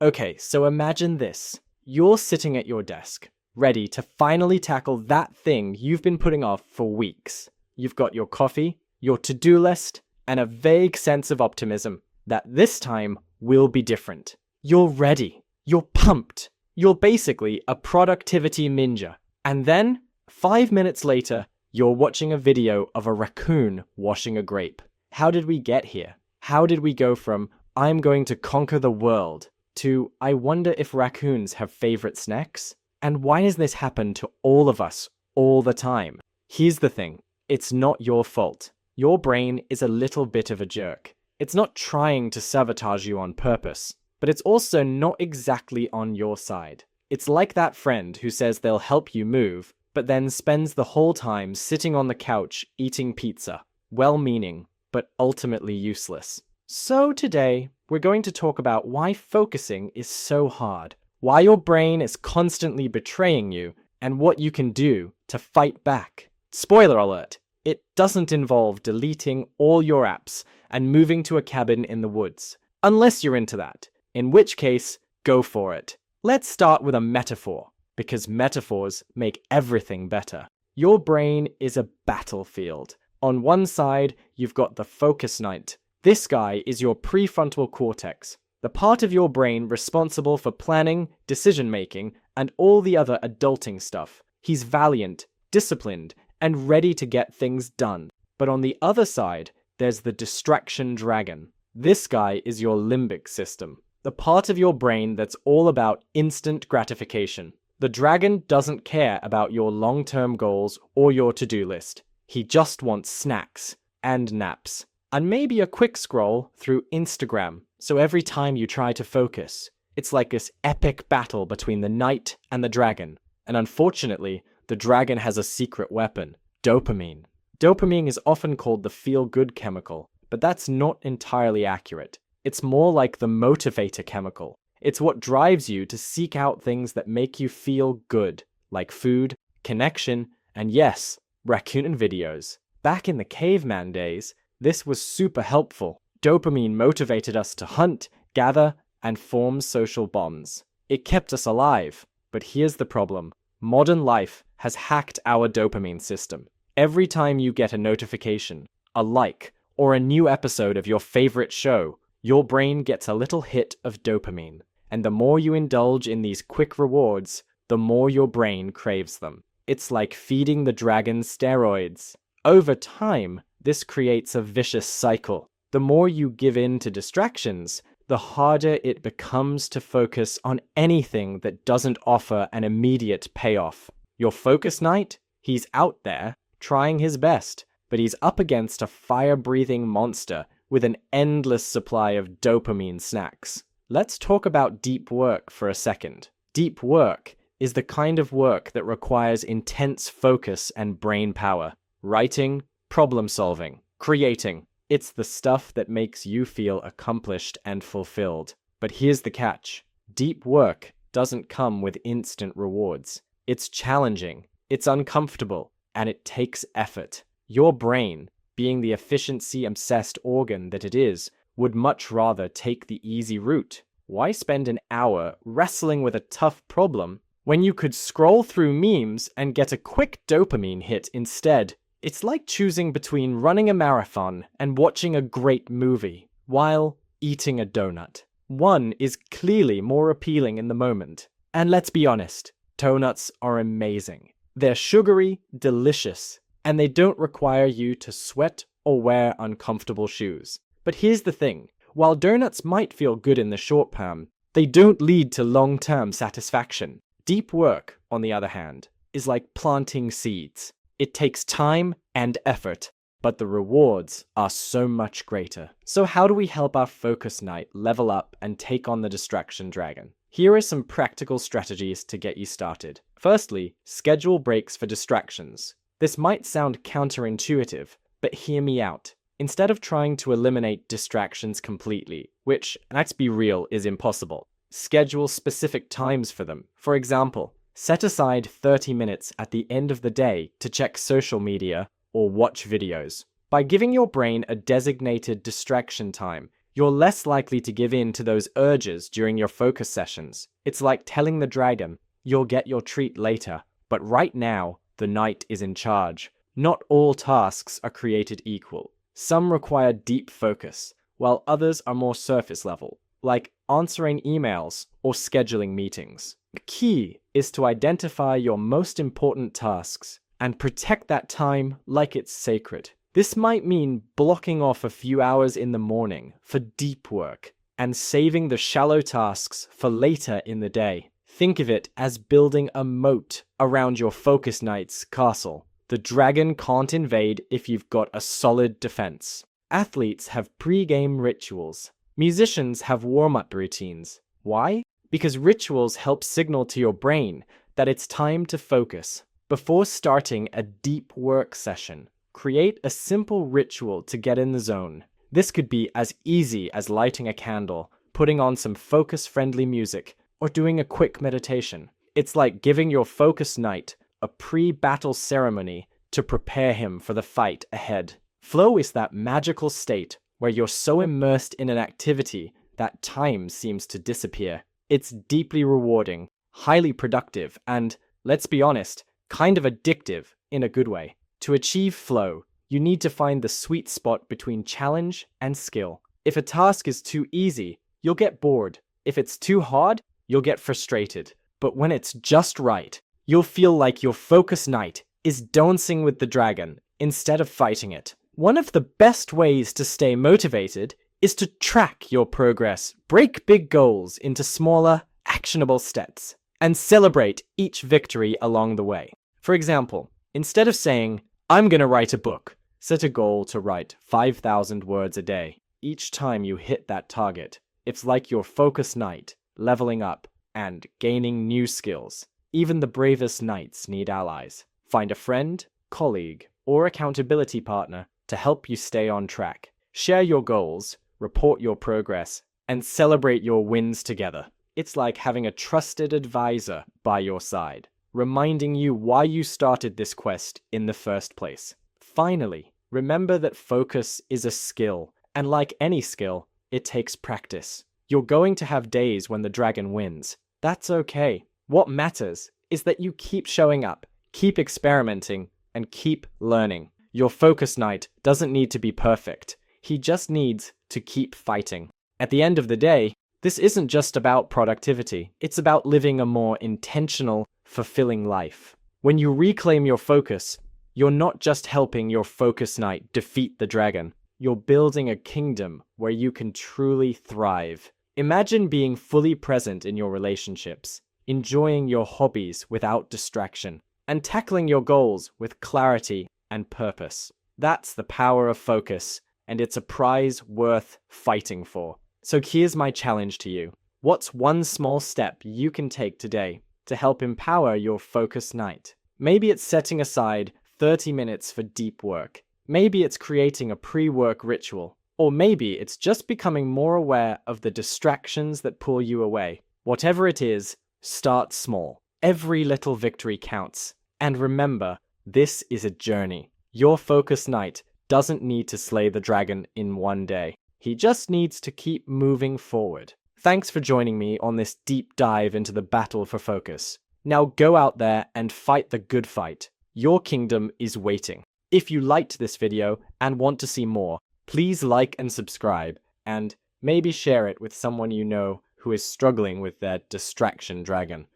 Okay, so imagine this. You're sitting at your desk, ready to finally tackle that thing you've been putting off for weeks. You've got your coffee, your to-do list, and a vague sense of optimism that this time will be different. You're ready. You're pumped. You're basically a productivity ninja. And then, 5 minutes later, you're watching a video of a raccoon washing a grape. How did we get here? How did we go from, I'm going to conquer the world, to, I wonder if raccoons have favorite snacks? And why does this happen to all of us all the time? Here's the thing. It's not your fault. Your brain is a little bit of a jerk. It's not trying to sabotage you on purpose, but it's also not exactly on your side. It's like that friend who says they'll help you move, but then spends the whole time sitting on the couch eating pizza. Well-meaning, but ultimately useless. So today, we're going to talk about why focusing is so hard, why your brain is constantly betraying you, and what you can do to fight back. Spoiler alert, it doesn't involve deleting all your apps and moving to a cabin in the woods, unless you're into that, in which case, go for it. Let's start with a metaphor, because metaphors make everything better. Your brain is a battlefield. On one side, you've got the focus knight. This guy is your prefrontal cortex, the part of your brain responsible for planning, decision-making, and all the other adulting stuff. He's valiant, disciplined, and ready to get things done. But on the other side, there's the distraction dragon. This guy is your limbic system, the part of your brain that's all about instant gratification. The dragon doesn't care about your long-term goals or your to-do list. He just wants snacks and naps. And maybe a quick scroll through Instagram, so every time you try to focus, it's like this epic battle between the knight and the dragon. And unfortunately, the dragon has a secret weapon, dopamine. Dopamine is often called the feel-good chemical, but that's not entirely accurate. It's more like the motivator chemical. It's what drives you to seek out things that make you feel good, like food, connection, and yes, raccoon videos. Back in the caveman days, this was super helpful. Dopamine motivated us to hunt, gather, and form social bonds. It kept us alive. But here's the problem. Modern life has hacked our dopamine system. Every time you get a notification, a like, or a new episode of your favorite show, your brain gets a little hit of dopamine. And the more you indulge in these quick rewards, the more your brain craves them. It's like feeding the dragon steroids. Over time, this creates a vicious cycle. The more you give in to distractions, the harder it becomes to focus on anything that doesn't offer an immediate payoff. Your focus knight? He's out there, trying his best, but he's up against a fire-breathing monster with an endless supply of dopamine snacks. Let's talk about deep work for a second. Deep work is the kind of work that requires intense focus and brain power. Writing, problem solving, creating. It's the stuff that makes you feel accomplished and fulfilled. But here's the catch. Deep work doesn't come with instant rewards. It's challenging, it's uncomfortable, and it takes effort. Your brain, being the efficiency-obsessed organ that it is, would much rather take the easy route. Why spend an hour wrestling with a tough problem when you could scroll through memes and get a quick dopamine hit instead? It's like choosing between running a marathon and watching a great movie, while eating a donut. One is clearly more appealing in the moment. And let's be honest, donuts are amazing. They're sugary, delicious, and they don't require you to sweat or wear uncomfortable shoes. But here's the thing. While donuts might feel good in the short term, they don't lead to long-term satisfaction. Deep work, on the other hand, is like planting seeds. It takes time and effort, but the rewards are so much greater. So how do we help our focus knight level up and take on the distraction dragon? Here are some practical strategies to get you started. Firstly, schedule breaks for distractions. This might sound counterintuitive, but hear me out. Instead of trying to eliminate distractions completely, which, let's be real, is impossible, schedule specific times for them. For example, set aside 30 minutes at the end of the day to check social media or watch videos. By giving your brain a designated distraction time, You're less likely to give in to those urges during your focus sessions. It's like telling the dragon, you'll get your treat later, but right now, the knight is in charge. Not all tasks are created equal. Some require deep focus, while others are more surface level, like answering emails or scheduling meetings. The key is to identify your most important tasks and protect that time like it's sacred. This might mean blocking off a few hours in the morning for deep work and saving the shallow tasks for later in the day. Think of it as building a moat around your focus night's castle. The dragon can't invade if you've got a solid defense. Athletes have pre-game rituals. Musicians have warm-up routines. Why? Because rituals help signal to your brain that it's time to focus. Before starting a deep work session, create a simple ritual to get in the zone. This could be as easy as lighting a candle, putting on some focus-friendly music, or doing a quick meditation. It's like giving your focus knight a pre-battle ceremony to prepare him for the fight ahead. Flow is that magical state where you're so immersed in an activity that time seems to disappear. It's deeply rewarding, highly productive, and, let's be honest, kind of addictive in a good way. To achieve flow, you need to find the sweet spot between challenge and skill. If a task is too easy, you'll get bored. If it's too hard, you'll get frustrated. But when it's just right, you'll feel like your focus knight is dancing with the dragon instead of fighting it. One of the best ways to stay motivated is to track your progress. Break big goals into smaller, actionable steps, and celebrate each victory along the way. For example, instead of saying, I'm going to write a book, set a goal to write 5,000 words a day. Each time you hit that target, it's like your focus knight leveling up and gaining new skills. Even the bravest knights need allies. Find a friend, colleague, or accountability partner to help you stay on track. Share your goals, report your progress, and celebrate your wins together. It's like having a trusted advisor by your side, reminding you why you started this quest in the first place. Finally, remember that focus is a skill, and like any skill, it takes practice. You're going to have days when the dragon wins. That's okay. What matters is that you keep showing up, keep experimenting, and keep learning. Your focus knight doesn't need to be perfect. He just needs to keep fighting. At the end of the day, this isn't just about productivity. It's about living a more intentional, fulfilling life. When you reclaim your focus, you're not just helping your focus knight defeat the dragon. You're building a kingdom where you can truly thrive. Imagine being fully present in your relationships, enjoying your hobbies without distraction, and tackling your goals with clarity and purpose. That's the power of focus, and it's a prize worth fighting for. So here's my challenge to you. What's one small step you can take today to help empower your focus knight? Maybe it's setting aside 30 minutes for deep work. Maybe it's creating a pre-work ritual. Or maybe it's just becoming more aware of the distractions that pull you away. Whatever it is, start small. Every little victory counts. And remember, this is a journey. Your focus knight doesn't need to slay the dragon in one day. He just needs to keep moving forward. Thanks for joining me on this deep dive into the battle for focus. Now go out there and fight the good fight. Your kingdom is waiting. If you liked this video and want to see more, please like and subscribe, and maybe share it with someone you know who is struggling with their distraction dragon.